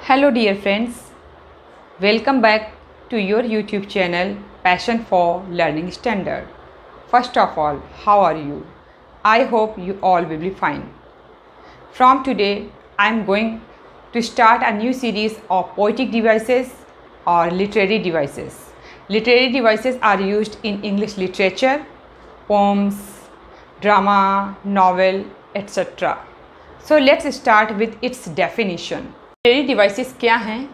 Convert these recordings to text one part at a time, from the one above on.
Hello dear friends, welcome back to your YouTube channel Passion for Learning Standard. First of all, how are you? I hope you all will be fine. From today, I am going to start a new series of poetic devices or literary devices. Literary devices are used in English literature, poems, drama, novel, etc. So let's start with its definition. Literary devices क्या हैं,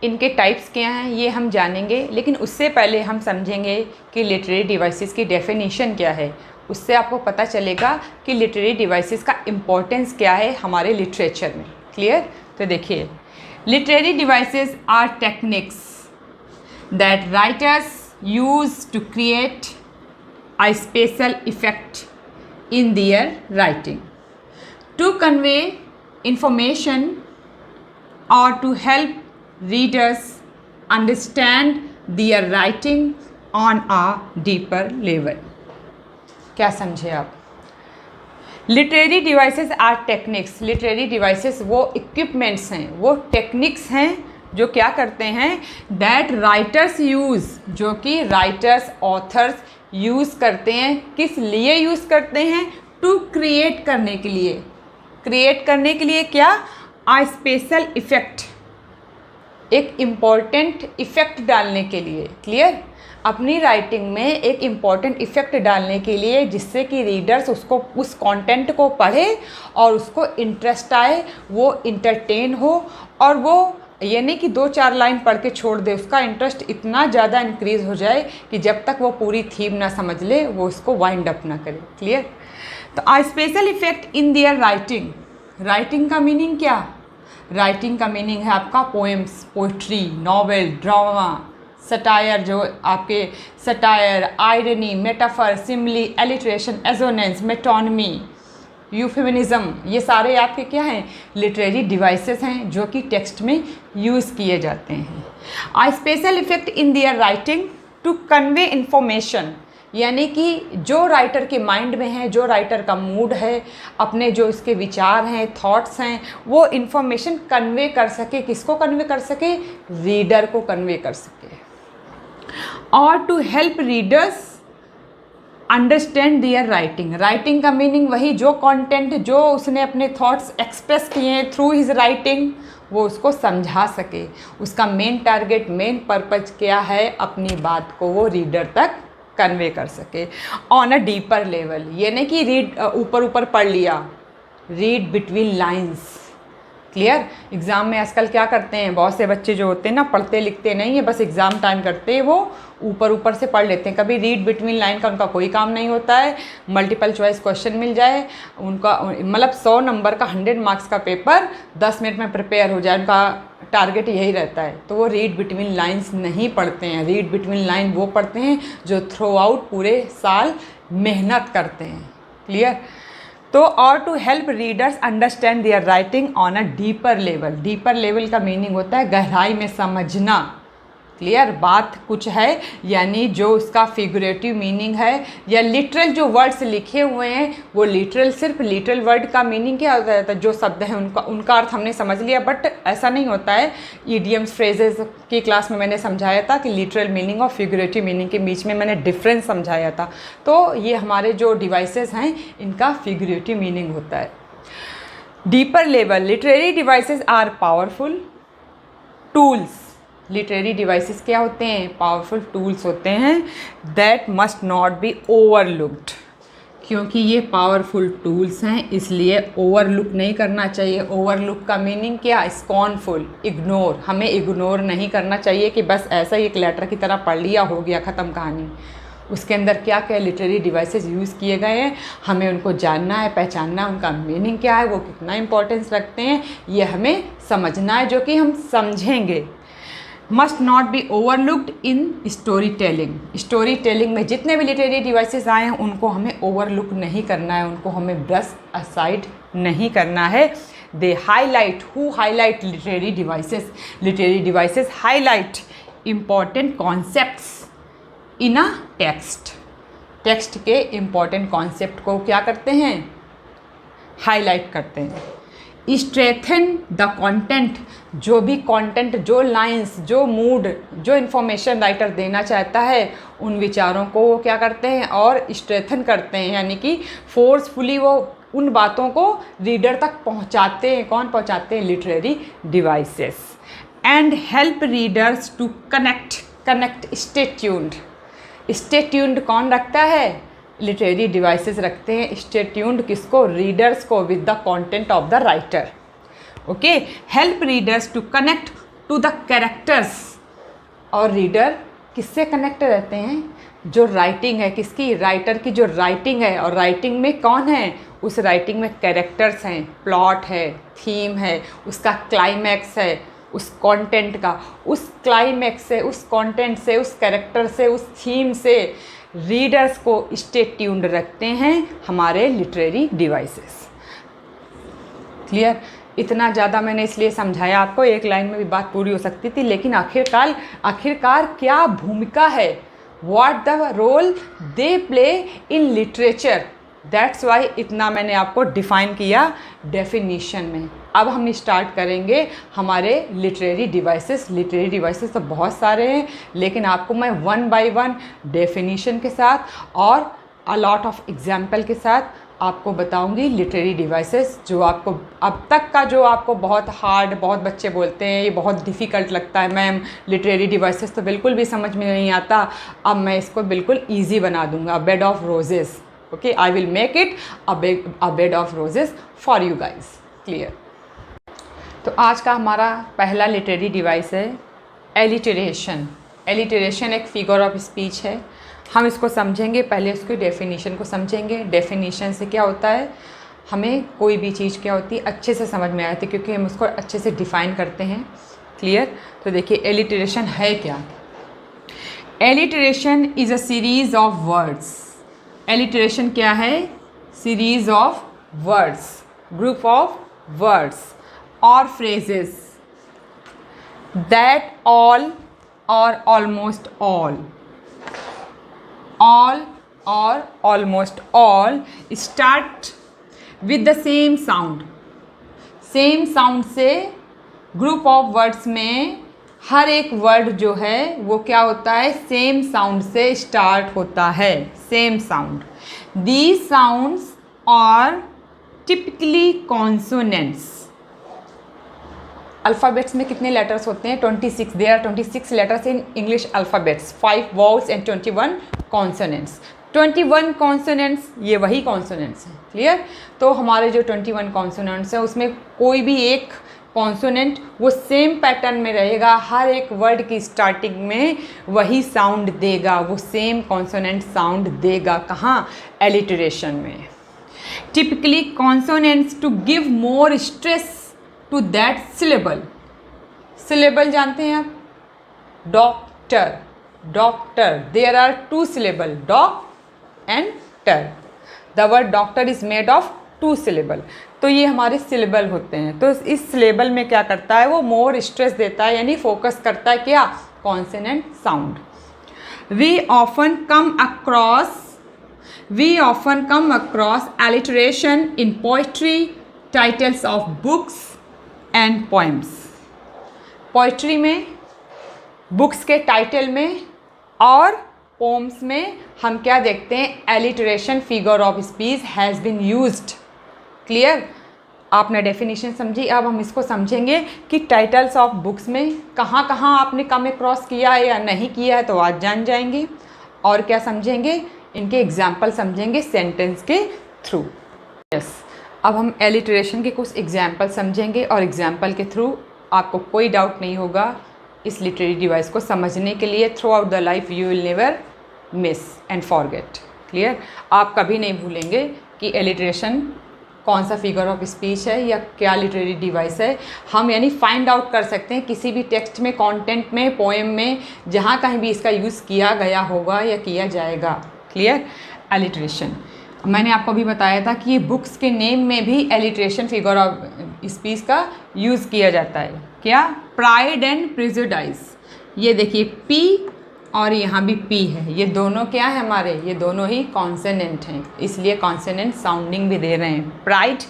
इनके types क्या हैं, ये हम जानेंगे, लेकिन उससे पहले हम समझेंगे कि लिटरेरी डिवाइसेस की डेफिनेशन क्या है। उससे आपको पता चलेगा कि लिटरेरी डिवाइसेस का इम्पोर्टेंस क्या है हमारे लिटरेचर में। क्लियर? तो देखिए, literary devices are techniques that writers use to create a special effect in their writing to convey information or to help readers understand their writing on a deeper level. क्या समझे आप? Literary devices are techniques. Literary devices वो equipments हैं, वो techniques हैं जो क्या करते हैं, दैट राइटर्स यूज़, जो कि राइटर्स ऑथर्स यूज़ करते हैं। किस लिए यूज़ करते हैं? टू क्रिएट करने के लिए। क्रिएट करने के लिए क्या? आ स्पेशल इफ़ेक्ट, एक इम्पॉर्टेंट इफ़ेक्ट डालने के लिए। क्लियर? अपनी राइटिंग में एक इम्पॉर्टेंट इफ़ेक्ट डालने के लिए, जिससे कि रीडर्स उसको, उस कंटेंट को पढ़े और उसको इंटरेस्ट आए, वो इंटरटेन हो, और वो ये नहीं कि 2-4 लाइन पढ़ के छोड़ दे, उसका इंटरेस्ट इतना ज़्यादा इंक्रीज़ हो जाए कि जब तक वो पूरी थीम ना समझ ले वो उसको वाइंड अप ना करे। क्लियर? तो a special effect in their writing. Writing का मीनिंग क्या? राइटिंग का मीनिंग है आपका poems, poetry, novel, drama, satire, जो आपके satire, irony, metaphor, simile, alliteration, assonance, metonymy, euphemism, ये सारे आपके क्या हैं? लिटरेरी डिवाइसेस हैं जो कि टेक्स्ट में यूज़ किए जाते हैं। A special effect in their writing to convey information, यानी कि जो राइटर के माइंड में है, जो राइटर का मूड है, अपने जो इसके विचार हैं, थॉट्स हैं, वो इन्फॉर्मेशन कन्वे कर सके। किसको कन्वे कर सके? रीडर को कन्वे कर सके। और to help readers understand their writing. Writing का मीनिंग वही, जो कंटेंट, जो उसने अपने थॉट्स एक्सप्रेस किए हैं थ्रू हिज राइटिंग, वो उसको समझा सके। उसका मेन टारगेट, मेन पर्पज क्या है? अपनी बात को वो रीडर तक कन्वे कर सके ऑन अ डीपर लेवल। ये नहीं कि रीड ऊपर ऊपर पढ़ लिया, read between lines. Clear? Exam में आजकल क्या करते हैं, बहुत से बच्चे जो होते हैं ना, पढ़ते लिखते नहीं है, बस एग्ज़ाम टाइम करते हैं वो ऊपर ऊपर से पढ़ लेते हैं। कभी रीड बिटवीन लाइन का उनका कोई काम नहीं होता है। मल्टीपल चॉइस क्वेश्चन मिल जाए उनका, मतलब 100 नंबर का 100 मार्क्स का पेपर 10 मिनट में प्रिपेयर हो जाए, उनका टारगेट यही रहता है। तो वो रीड बिटवीन लाइंस नहीं पढ़ते हैं। रीड बिटवीन लाइन वो पढ़ते हैं जो थ्रू आउट पूरे साल मेहनत करते हैं। क्लियर? तो और to help readers understand their writing on a deeper level. Deeper level का मीनिंग होता है गहराई में समझना। क्लियर? बात कुछ है, यानी जो उसका फिगरेटिव मीनिंग है, या लिटरल जो वर्ड्स लिखे हुए हैं, वो लिटरल, सिर्फ लिटरल वर्ड का मीनिंग क्या होता है? जो शब्द हैं उनका अर्थ हमने समझ लिया, बट ऐसा नहीं होता है। ईडियम्स, फ्रेजेस की क्लास में मैंने समझाया था कि लिटरल मीनिंग और फिगरेटिव मीनिंग के बीच में मैंने डिफरेंस समझाया था। तो ये हमारे जो डिवाइसेस हैं, इनका फिगरेटिव मीनिंग होता है। Deeper level, literary devices are powerful tools. Literary devices क्या होते हैं? पावरफुल टूल्स होते हैं that must not be overlooked. क्योंकि ये पावरफुल टूल्स हैं, इसलिए ओवरलुक नहीं करना चाहिए। ओवरलुक का मीनिंग क्या? Scornful, ignore. हमें इग्नोर नहीं करना चाहिए कि बस ऐसा ही एक लेटर की तरह पढ़ लिया, हो गया, ख़त्म कहानी। उसके अंदर क्या क्या लिटरेरी डिवाइसेस यूज़ किए गए हैं, हमें उनको जानना है, पहचानना है, उनका मीनिंग क्या है, वो कितना इंपॉर्टेंस रखते हैं, ये हमें समझना है, जो कि हम समझेंगे। Must not be overlooked in story telling. Story telling में जितने भी लिटरेरी डिवाइसेस आए हैं, उनको हमें ओवरलुक नहीं करना है, उनको हमें ब्रश असाइड नहीं करना है। They highlight, who highlight literary devices? Literary devices highlight important concepts in a text. Text के इम्पॉर्टेंट कॉन्सेप्ट को क्या करते हैं? हाईलाइट करते हैं। स्ट्रेथन द कंटेंट, जो भी कंटेंट, जो लाइंस, जो मूड, जो इन्फॉर्मेशन राइटर देना चाहता है उन विचारों को वो क्या करते हैं और स्ट्रेथन करते हैं, यानी कि फोर्सफुली वो उन बातों को रीडर तक पहुंचाते हैं। कौन पहुंचाते हैं? Literary devices. And help readers to connect stay tuned. Stay tuned कौन रखता है? लिटरेरी डिवाइसेस रखते हैं। स्टे ट्यून्ड किसको? रीडर्स को with the content of the writer. Okay, help readers to connect to the characters. और रीडर किससे connect रहते हैं? जो राइटिंग है, किसकी? राइटर की जो राइटिंग है। और राइटिंग में कौन है? उस राइटिंग में कैरेक्टर्स हैं, प्लॉट है, थीम है, उसका क्लाइमैक्स है, उस कंटेंट का। उस क्लाइमैक्स से, उस कंटेंट से, उस कैरेक्टर से, उस थीम से रीडर्स को स्टे ट्यून्ड रखते हैं हमारे लिटरेरी डिवाइसेस। क्लियर? इतना ज़्यादा मैंने इसलिए समझाया आपको, एक लाइन में भी बात पूरी हो सकती थी, लेकिन आखिरकार क्या भूमिका है? What the role they play in literature. That's why इतना मैंने आपको डिफ़ाइन किया डेफिनीशन में। अब हम स्टार्ट करेंगे हमारे लिटरेरी डिवाइसेस। लिटरेरी डिवाइसेस तो बहुत सारे हैं, लेकिन आपको मैं वन बाय वन डेफिनीशन के साथ और अ लॉट ऑफ एग्जाम्पल के साथ आपको बताऊंगी लिटरेरी डिवाइसेस, जो आपको अब तक का जो आपको बहुत हार्ड, बहुत बच्चे बोलते हैं ये बहुत डिफ़िकल्ट लगता है मैम, लिटरेरी डिवाइसेस तो बिल्कुल भी समझ में नहीं आता। अब मैं इसको बिल्कुल ईजी बना दूंगा। Bed of roses. Okay, I will make it a bed of roses for you guys. Clear? तो आज का हमारा पहला लिटरेरी डिवाइस है एलिटरेशन। एलिटरेशन एक फिगर ऑफ स्पीच है। हम इसको समझेंगे, पहले इसकी डेफिनेशन को समझेंगे। डेफिनेशन से क्या होता है, हमें कोई भी चीज़ क्या होती है अच्छे से समझ में आती है, क्योंकि हम उसको अच्छे से डिफ़ाइन करते हैं। क्लियर? तो देखिए एलिटरेशन है क्या। Alliteration is a series of words. Alliteration क्या है? Series of words, group of words or phrases that all or almost all or almost all start with the same sound। Same sound से group of words में हर एक word जो है वो क्या होता है? सेम साउंड से स्टार्ट होता है। Same sound. These sounds are typically consonants. Alphabets में कितने लेटर्स होते हैं? 26। There are 26 letters in English alphabets, 5 vowels and 21 consonants. 21 consonants ये वही कॉन्सोनेंट्स हैं। क्लियर? तो हमारे जो 21 कॉन्सोनेंट्स हैं उसमें कोई भी एक कॉन्सोनेंट वो सेम पैटर्न में रहेगा, हर एक वर्ड की स्टार्टिंग में वही साउंड देगा, वो सेम कॉन्सोनेंट साउंड देगा। कहाँ? एलिटरेशन में। Typically consonants to give more stress to that syllable. Syllable जानते हैं आप? Doctor, doctor. There are 2 syllable, doc and ter. The word doctor is made of 2 syllable। तो ये हमारे सिलेबल होते हैं। तो इस सिलेबल में क्या करता है? वो मोर स्ट्रेस देता है, यानी फोकस करता है क्या? Consonant sound. We often come across alliteration in poetry, titles of books and poems. Poetry में, बुक्स के टाइटल में और पोम्स में हम क्या देखते हैं? Alliteration figure of speech has been used. Clear? आपने डेफिनेशन समझी। अब हम इसको समझेंगे कि टाइटल्स ऑफ बुक्स में कहाँ कहाँ आपने कम क्रॉस किया है या नहीं किया है, तो आज जान जाएंगे। और क्या समझेंगे? इनके एग्जाम्पल समझेंगे सेंटेंस के थ्रू। यस, अब हम एलिटरेशन के कुछ एग्जाम्पल समझेंगे और एग्जाम्पल के थ्रू आपको कोई डाउट नहीं होगा इस लिटरेरी डिवाइस को समझने के लिए। Through out the life you will never miss and forget. Clear? आप कभी नहीं भूलेंगे कि एलिटरेशन कौन सा फिगर ऑफ स्पीच है या क्या लिटरेरी डिवाइस है। हम यानी फाइंड आउट कर सकते हैं किसी भी टेक्स्ट में, कंटेंट में, पोएम में, जहाँ कहीं भी इसका यूज़ किया गया होगा या किया जाएगा। क्लियर? एलिटरेशन मैंने आपको भी बताया था कि ये बुक्स के नेम में भी एलिटरेशन फिगर ऑफ स्पीच का यूज़ किया जाता है। क्या? Pride and prejudice. ये देखिए पी और यहाँ भी पी है, ये दोनों क्या है हमारे? ये दोनों ही कॉन्सोनेंट हैं, इसलिए कॉन्सोनेंट साउंडिंग भी दे रहे हैं। Pride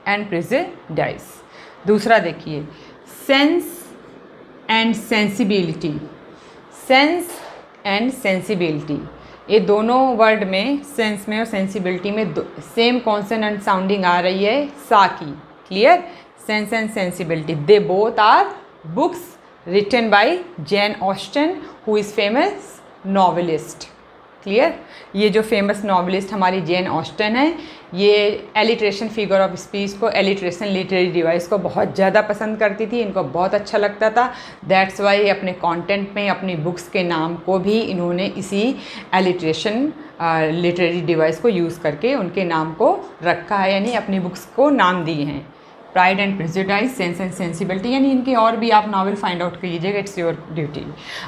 and prejudice. दूसरा देखिए, sense and sensibility. Sense and sensibility, ये दोनों वर्ड में, सेंस में और सेंसिबिलिटी में सेम कॉन्सोनेंट साउंडिंग आ रही है, सा की। Clear? Sense and sensibility, they both are books written by Jane Austen, who is famous novelist. Clear? ये जो फेमस नॉवलिस्ट हमारी जेन ऑस्टन है, ये एलिट्रेशन फिगर ऑफ स्पीच को, एलिट्रेशन लिटरेरी डिवाइस को बहुत ज़्यादा पसंद करती थी, इनको बहुत अच्छा लगता था। दैट्स वाई अपने कंटेंट में अपनी बुक्स के नाम को भी इन्होंने इसी एलिट्रेशन लिटरेरी डिवाइस को यूज़ करके उनके नाम को रखा है, यानी अपनी बुक्स को नाम दिए हैं। Pride and prejudice, sense and sensibility, यानी इनके और भी आप नावल फाइंड आउट कीजिएगा, इट्स योर ड्यूटी।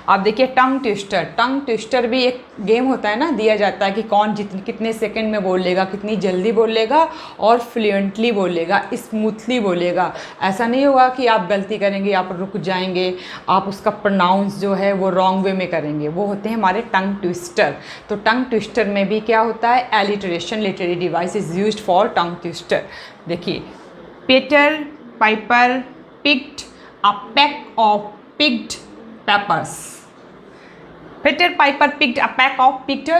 आप देखिए टंग ट्विस्टर। टंग ट्विस्टर भी एक गेम होता है ना, दिया जाता है कि कौन कितने सेकंड में बोलेगा, कितनी जल्दी बोलेगा और फ्लुएंटली बोलेगा, स्मूथली बोलेगा। ऐसा नहीं होगा कि आप गलती करेंगे, आप रुक जाएंगे, आप उसका प्रोनाउंस जो है वो रॉन्ग वे में करेंगे, वो होते हैं हमारे टंग ट्विस्टर। तो टंग ट्विस्टर में भी क्या होता है, alliteration literary device is used for tongue twister. देखिए, Peter Piper picked a peck of picked peppers. Peter Piper picked a peck of Peter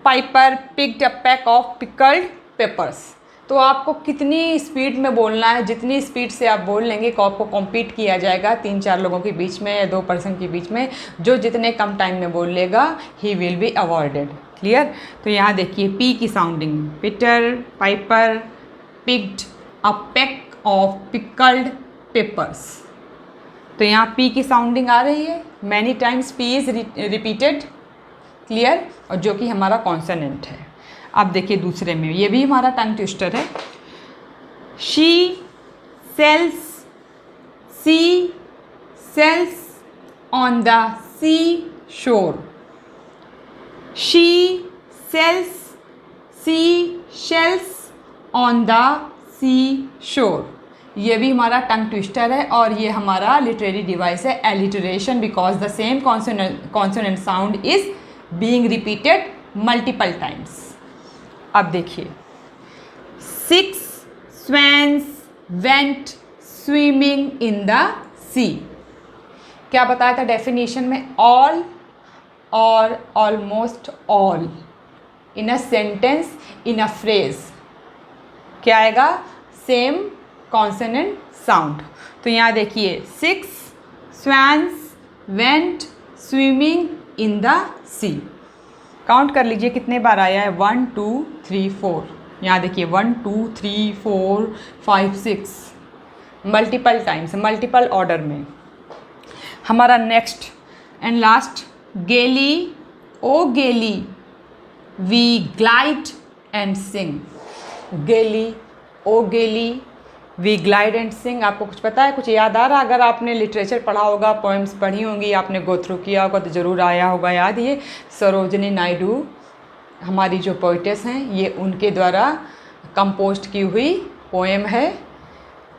Piper picked a peck of pickled peppers. तो आपको कितनी speed में बोलना है, जितनी speed से आप बोल लेंगे को आपको कॉम्पीट किया जाएगा 3-4 लोगों के बीच में या 2 पर्सन के बीच में। जो जितने कम टाइम में बोल लेगा he will be awarded. Clear? तो यहाँ देखिए पी की sounding, Peter Piper picked a peck of pickled peppers। तो यहाँ P की साउंडिंग आ रही है, many times P is repeated। Clear? और जो कि हमारा कॉन्सोनेंट है। अब देखिए दूसरे में, ये भी हमारा टंग ट्विस्टर है। she sells on the seashore। she sells seashells on the seashore, ये भी हमारा टंग ट्विस्टर है और ये हमारा लिटरेरी डिवाइस है, alliteration, because the same consonant sound is being repeated multiple times. अब देखिए, 6 swans went swimming in the sea। क्या बताया था डेफिनेशन में, ऑल और almost all in a sentence, in a phrase क्या आएगा, सेम कॉन्सोनेंट साउंड। तो यहाँ देखिए 6 swans went swimming in the sea। Count कर लीजिए कितने बार आया है, 1 2 3 4। यहाँ देखिए 1 2 3 4 5 6, मल्टीपल टाइम्स, मल्टीपल ऑर्डर में। हमारा नेक्स्ट एंड लास्ट, गेली ओ गेली वी ग्लाइड एंड सिंग। गेली ओ गेली वी ग्लाइड एंड सिंग, आपको कुछ पता है, कुछ याद आ रहा? अगर आपने लिटरेचर पढ़ा होगा, पोएम्स पढ़ी होंगी, आपने गो थ्रू किया होगा तो ज़रूर आया होगा याद। ये सरोजनी नायडू हमारी जो पोइटेस हैं, ये उनके द्वारा कंपोस्ट की हुई पोएम है।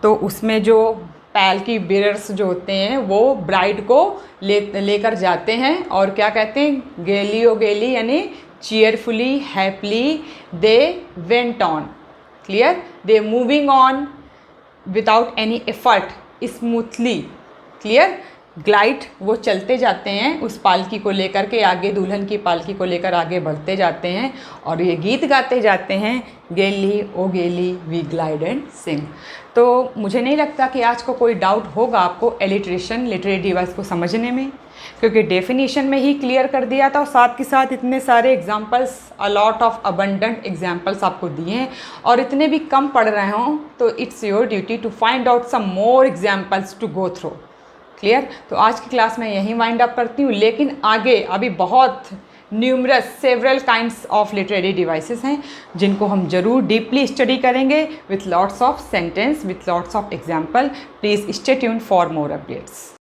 तो उसमें जो पैल्की बेरर्स जो होते हैं वो ब्राइड को लेकर जाते हैं और क्या कहते हैं, गेली ओ गेली, यानी cheerfully, happily they went on। Clear? They moving on without any effort, smoothly। Clear? Glide, वो चलते जाते हैं उस पालकी को लेकर के आगे, दुल्हन की पालकी को लेकर आगे बढ़ते जाते हैं और ये गीत गाते जाते हैं, गेली ओ गेली वी ग्लाइड एंड सिंग। तो मुझे नहीं लगता कि आज को कोई डाउट होगा आपको एलिट्रेशन लिटरेरी डिवाइस को समझने में, क्योंकि डेफिनेशन में ही क्लियर कर दिया था और साथ के साथ इतने सारे examples, a lot of abundant examples आपको दिए हैं। और इतने भी कम पढ़ रहे हों तो it's your duty to find out some more examples to go through. Clear? तो आज की क्लास में यहीं वाइंड अप करती हूँ, लेकिन आगे अभी बहुत numerous several kinds of literary devices हैं जिनको हम जरूर डीपली स्टडी करेंगे with lots of sentence, with lots of example. Please stay tuned for more updates.